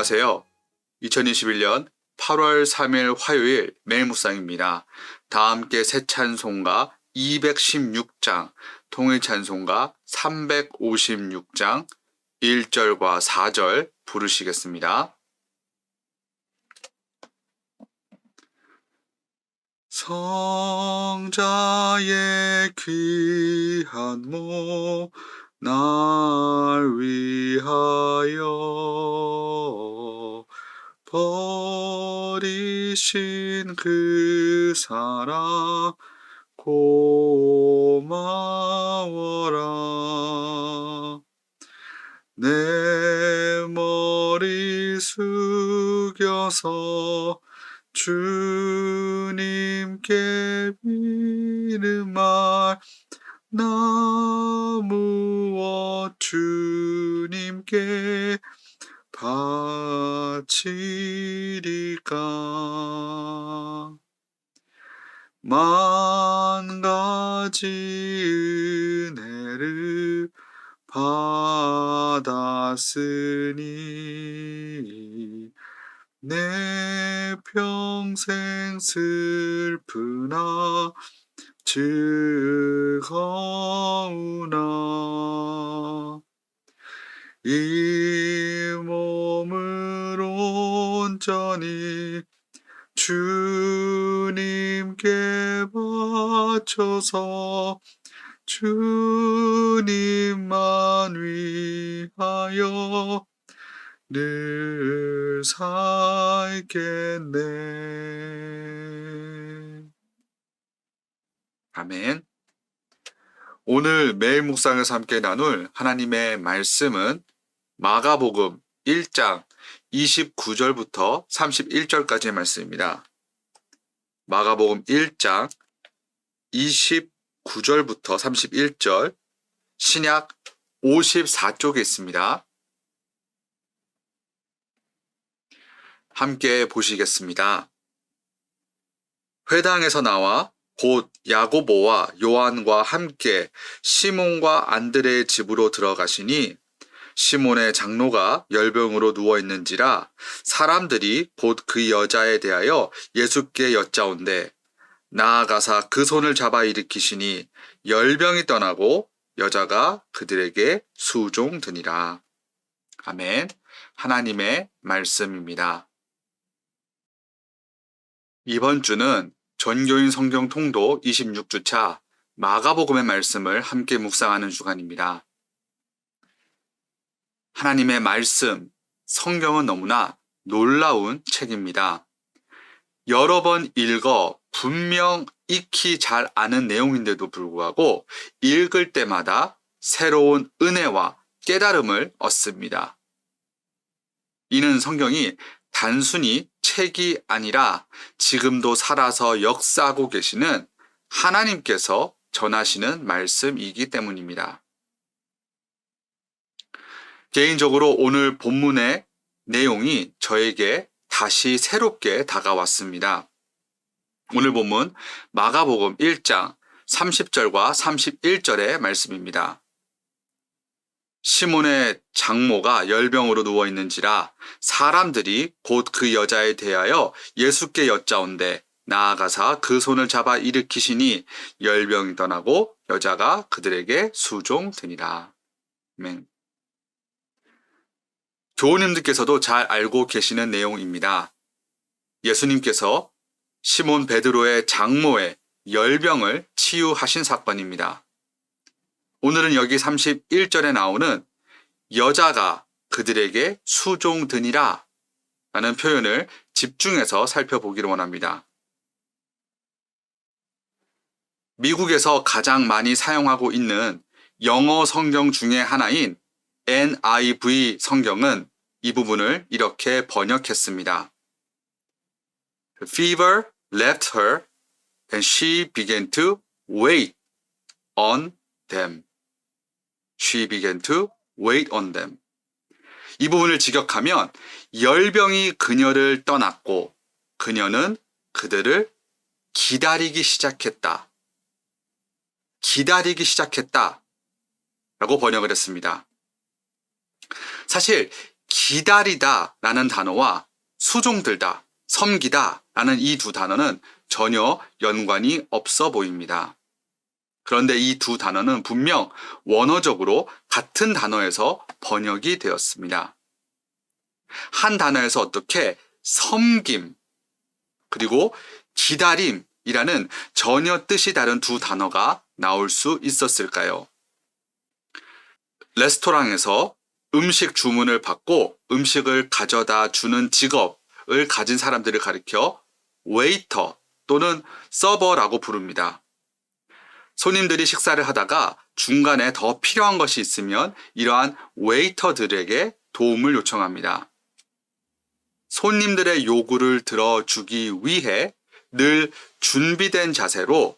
안녕하세요. 2021년 8월 3일 화요일 매일 묵상입니다. 다 함께 새 찬송가 216장, 통일 찬송가 356장 1절과 4절 부르시겠습니다. 성자의 귀한 목 날 위하여 버리신 그 사랑 고마워라. 내 머리 숙여서 주님께 비는 말 나무어 주님께 바치리까. 만 가지 은혜를 받았으니 내 평생 슬프나 즐거우나 이 몸을 온전히 주님께 바쳐서 주님만 위하여 늘 살겠네. 아멘. 오늘 매일 묵상에서 함께 나눌 하나님의 말씀은 마가복음 1장 29절부터 31절까지의 말씀입니다. 마가복음 1장 29절부터 31절, 신약 54쪽에 있습니다. 함께 보시겠습니다. 회당에서 나와 곧 야고보와 요한과 함께 시몬과 안드레의 집으로 들어가시니 시몬의 장로가 열병으로 누워있는지라 사람들이 곧 그 여자에 대하여 예수께 여짜온대 나아가사 그 손을 잡아 일으키시니 열병이 떠나고 여자가 그들에게 수종드니라. 아멘. 하나님의 말씀입니다. 이번 주는 전교인 성경 통독 26주차 마가복음의 말씀을 함께 묵상하는 주간입니다. 하나님의 말씀, 성경은 너무나 놀라운 책입니다. 여러 번 읽어 분명 익히 잘 아는 내용인데도 불구하고 읽을 때마다 새로운 은혜와 깨달음을 얻습니다. 이는 성경이 단순히 책이 아니라 지금도 살아서 역사하고 계시는 하나님께서 전하시는 말씀이기 때문입니다. 개인적으로 오늘 본문의 내용이 저에게 다시 새롭게 다가왔습니다. 오늘 본문 마가복음 1장 30절과 31절의 말씀입니다. 시몬의 장모가 열병으로 누워있는지라 사람들이 곧 그 여자에 대하여 예수께 여짜온대 나아가사 그 손을 잡아 일으키시니 열병이 떠나고 여자가 그들에게 수종드니라. 아멘. 교우님들께서도 잘 알고 계시는 내용입니다. 예수님께서 시몬 베드로의 장모의 열병을 치유하신 사건입니다. 오늘은 여기 31절에 나오는 여자가 그들에게 수종드니라 라는 표현을 집중해서 살펴보기를 원합니다. 미국에서 가장 많이 사용하고 있는 영어 성경 중에 하나인 NIV 성경은 이 부분을 이렇게 번역했습니다. The fever left her and she began to wait on them. She began to wait on them. 이 부분을 직역하면 열병이 그녀를 떠났고 그녀는 그들을 기다리기 시작했다. 기다리기 시작했다. 라고 번역을 했습니다. 사실 기다리다 라는 단어와 수종들다, 섬기다 라는 이 두 단어는 전혀 연관이 없어 보입니다. 그런데 이 두 단어는 분명 원어적으로 같은 단어에서 번역이 되었습니다. 한 단어에서 어떻게 섬김, 그리고 기다림이라는 전혀 뜻이 다른 두 단어가 나올 수 있었을까요? 레스토랑에서 음식 주문을 받고 음식을 가져다 주는 직업을 가진 사람들을 가리켜 웨이터 또는 서버라고 부릅니다. 손님들이 식사를 하다가 중간에 더 필요한 것이 있으면 이러한 웨이터들에게 도움을 요청합니다. 손님들의 요구를 들어주기 위해 늘 준비된 자세로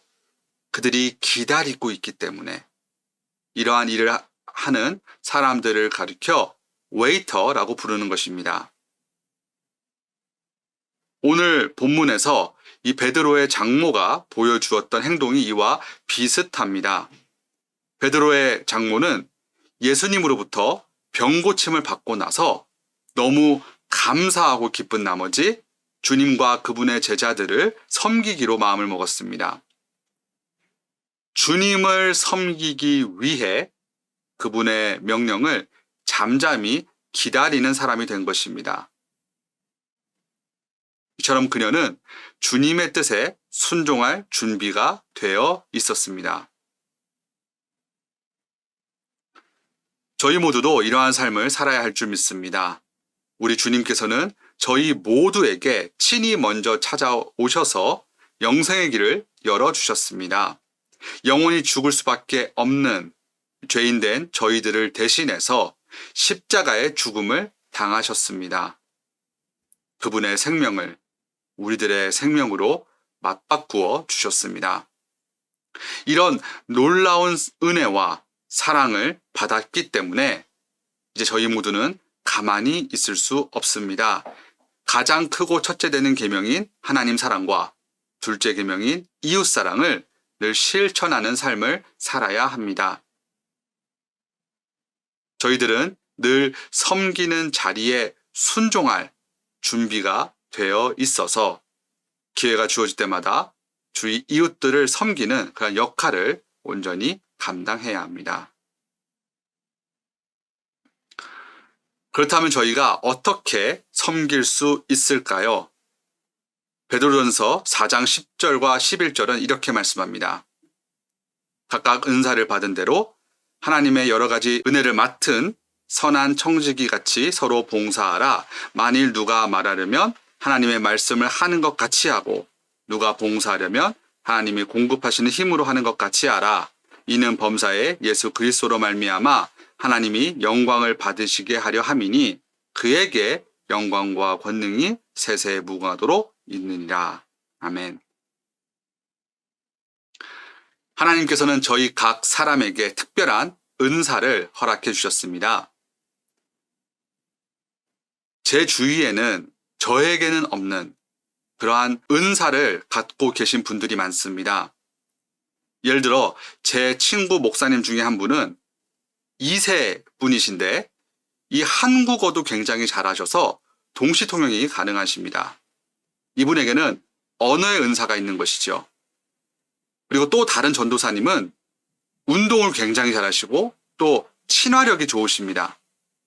그들이 기다리고 있기 때문에 이러한 일을 하는 사람들을 가리켜 웨이터라고 부르는 것입니다. 오늘 본문에서 이 베드로의 장모가 보여주었던 행동이 이와 비슷합니다. 베드로의 장모는 예수님으로부터 병고침을 받고 나서 너무 감사하고 기쁜 나머지 주님과 그분의 제자들을 섬기기로 마음을 먹었습니다. 주님을 섬기기 위해 그분의 명령을 잠잠히 기다리는 사람이 된 것입니다. 이처럼 그녀는 주님의 뜻에 순종할 준비가 되어 있었습니다. 저희 모두도 이러한 삶을 살아야 할 줄 믿습니다. 우리 주님께서는 저희 모두에게 친히 먼저 찾아오셔서 영생의 길을 열어주셨습니다. 영원히 죽을 수밖에 없는 죄인된 저희들을 대신해서 십자가의 죽음을 당하셨습니다. 그분의 생명을 우리들의 생명으로 맞바꾸어 주셨습니다. 이런 놀라운 은혜와 사랑을 받았기 때문에 이제 저희 모두는 가만히 있을 수 없습니다. 가장 크고 첫째 되는 계명인 하나님 사랑과 둘째 계명인 이웃 사랑을 늘 실천하는 삶을 살아야 합니다. 저희들은 늘 섬기는 자리에 순종할 준비가 되어 있어서 기회가 주어질 때마다 주위 이웃들을 섬기는 그런 역할을 온전히 감당해야 합니다. 그렇다면 저희가 어떻게 섬길 수 있을까요? 베드로전서 4장 10절과 11절은 이렇게 말씀합니다. 각각 은사를 받은 대로 하나님의 여러 가지 은혜를 맡은 선한 청지기 같이 서로 봉사하라. 만일 누가 말하려면 하나님의 말씀을 하는 것 같이 하고 누가 봉사하려면 하나님이 공급하시는 힘으로 하는 것 같이 하라. 이는 범사에 예수 그리스도로 말미암아 하나님이 영광을 받으시게 하려 함이니 그에게 영광과 권능이 세세에 무궁하도록 있느니라. 아멘. 하나님께서는 저희 각 사람에게 특별한 은사를 허락해 주셨습니다. 제 주위에는 저에게는 없는 그러한 은사를 갖고 계신 분들이 많습니다. 예를 들어 제 친구 목사님 중에 한 분은 2세 분이신데 이 한국어도 굉장히 잘하셔서 동시통역이 가능하십니다. 이분에게는 언어의 은사가 있는 것이죠. 그리고 또 다른 전도사님은 운동을 굉장히 잘하시고 또 친화력이 좋으십니다.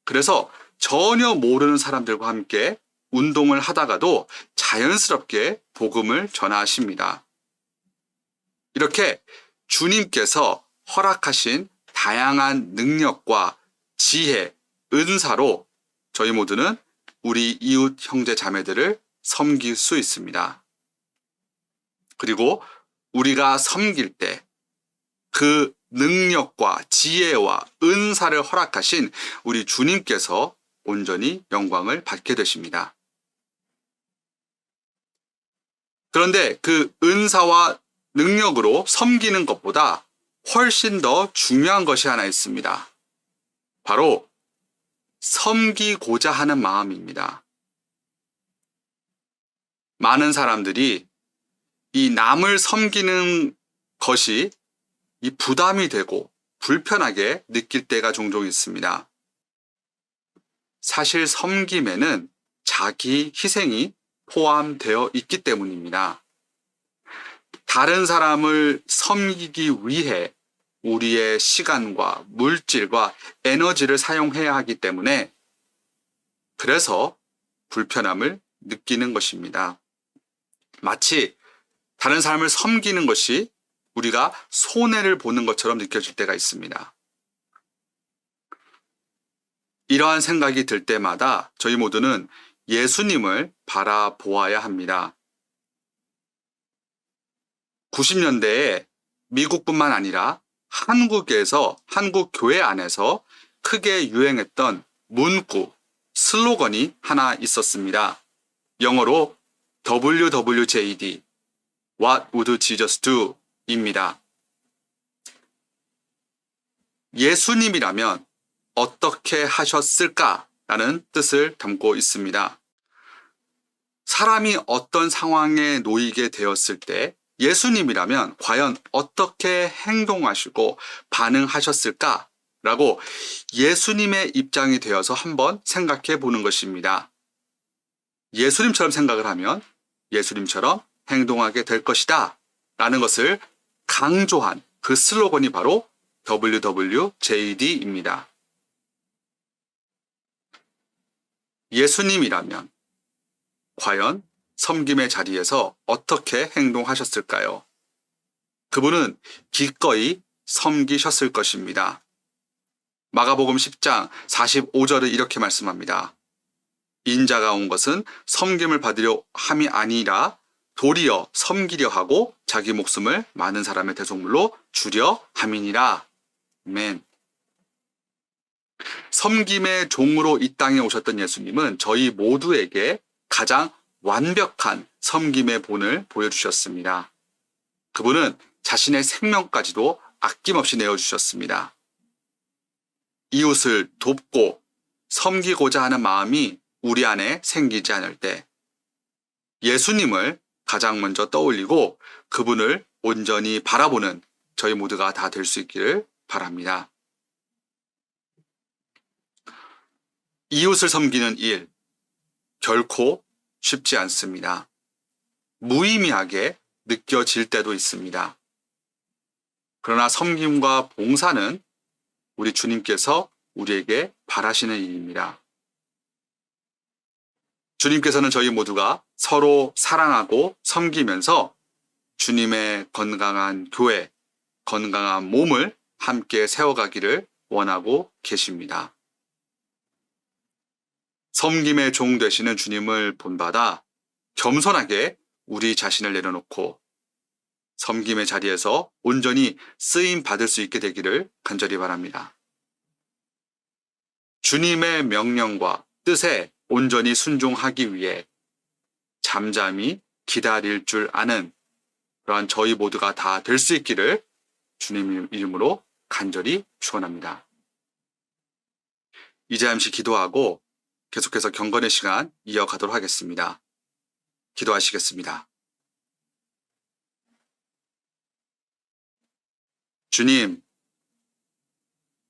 그래서 전혀 모르는 사람들과 함께 운동을 하다가도 자연스럽게 복음을 전하십니다. 이렇게 주님께서 허락하신 다양한 능력과 지혜, 은사로 저희 모두는 우리 이웃 형제 자매들을 섬길 수 있습니다. 그리고 우리가 섬길 때 그 능력과 지혜와 은사를 허락하신 우리 주님께서 온전히 영광을 받게 되십니다. 그런데 그 은사와 능력으로 섬기는 것보다 훨씬 더 중요한 것이 하나 있습니다. 바로 섬기고자 하는 마음입니다. 많은 사람들이 이 남을 섬기는 것이 이 부담이 되고 불편하게 느낄 때가 종종 있습니다. 사실 섬김에는 자기 희생이 포함되어 있기 때문입니다. 다른 사람을 섬기기 위해 우리의 시간과 물질과 에너지를 사용해야 하기 때문에 그래서 불편함을 느끼는 것입니다. 마치 다른 사람을 섬기는 것이 우리가 손해를 보는 것처럼 느껴질 때가 있습니다. 이러한 생각이 들 때마다 저희 모두는 예수님을 바라보아야 합니다. 90년대에 미국뿐만 아니라 한국에서, 한국 교회 안에서 크게 유행했던 문구, 슬로건이 하나 있었습니다. 영어로 WWJD, What would Jesus do? 입니다. 예수님이라면 어떻게 하셨을까? 라는 뜻을 담고 있습니다. 사람이 어떤 상황에 놓이게 되었을 때 예수님이라면 과연 어떻게 행동하시고 반응하셨을까? 라고 예수님의 입장이 되어서 한번 생각해 보는 것입니다. 예수님처럼 생각을 하면 예수님처럼 행동하게 될 것이다 라는 것을 강조한 그 슬로건이 바로 WWJD입니다. 예수님이라면 과연 섬김의 자리에서 어떻게 행동하셨을까요? 그분은 기꺼이 섬기셨을 것입니다. 마가복음 10장 45절을 이렇게 말씀합니다. 인자가 온 것은 섬김을 받으려 함이 아니라 도리어 섬기려 하고 자기 목숨을 많은 사람의 대속물로 주려 함이니라. 아멘. 섬김의 종으로 이 땅에 오셨던 예수님은 저희 모두에게 가장 완벽한 섬김의 본을 보여주셨습니다. 그분은 자신의 생명까지도 아낌없이 내어주셨습니다. 이웃을 돕고 섬기고자 하는 마음이 우리 안에 생기지 않을 때 예수님을 가장 먼저 떠올리고 그분을 온전히 바라보는 저희 모두가 다 될 수 있기를 바랍니다. 이웃을 섬기는 일, 결코 쉽지 않습니다. 무의미하게 느껴질 때도 있습니다. 그러나 섬김과 봉사는 우리 주님께서 우리에게 바라시는 일입니다. 주님께서는 저희 모두가 서로 사랑하고 섬기면서 주님의 건강한 교회, 건강한 몸을 함께 세워가기를 원하고 계십니다. 섬김의 종 되시는 주님을 본받아 겸손하게 우리 자신을 내려놓고 섬김의 자리에서 온전히 쓰임 받을 수 있게 되기를 간절히 바랍니다. 주님의 명령과 뜻에 온전히 순종하기 위해 잠잠히 기다릴 줄 아는 그러한 저희 모두가 다 될 수 있기를 주님 이름으로 간절히 축원합니다. 이제 잠시 기도하고 계속해서 경건의 시간 이어가도록 하겠습니다. 기도하시겠습니다. 주님,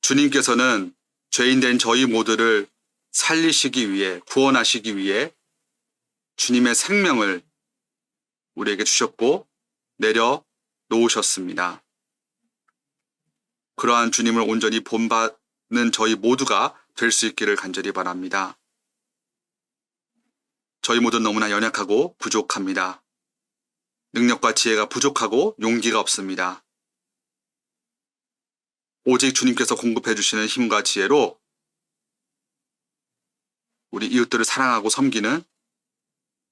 주님께서는 죄인된 저희 모두를 살리시기 위해, 구원하시기 위해 주님의 생명을 우리에게 주셨고 내려 놓으셨습니다. 그러한 주님을 온전히 본받는 저희 모두가 될 수 있기를 간절히 바랍니다. 저희 모두는 너무나 연약하고 부족합니다. 능력과 지혜가 부족하고 용기가 없습니다. 오직 주님께서 공급해 주시는 힘과 지혜로 우리 이웃들을 사랑하고 섬기는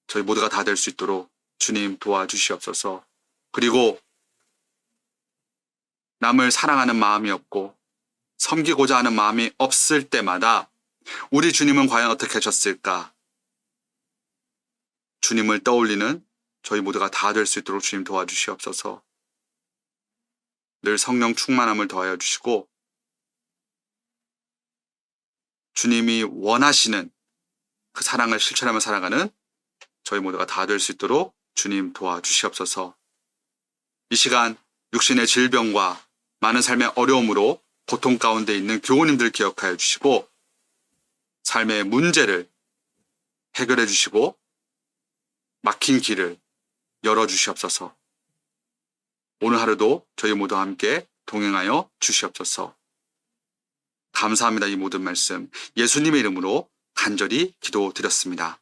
저희 모두가 다 될 수 있도록 주님 도와주시옵소서. 그리고 남을 사랑하는 마음이 없고 섬기고자 하는 마음이 없을 때마다 우리 주님은 과연 어떻게 하셨을까? 주님을 떠올리는 저희 모두가 다 될 수 있도록 주님 도와주시옵소서. 늘 성령 충만함을 더하여 주시고 주님이 원하시는 그 사랑을 실천하며 살아가는 저희 모두가 다 될 수 있도록 주님 도와주시옵소서. 이 시간 육신의 질병과 많은 삶의 어려움으로 고통 가운데 있는 교우님들 기억하여 주시고 삶의 문제를 해결해 주시고 막힌 길을 열어주시옵소서. 오늘 하루도 저희 모두 함께 동행하여 주시옵소서. 감사합니다. 이 모든 말씀 예수님의 이름으로 간절히 기도드렸습니다.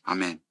아멘.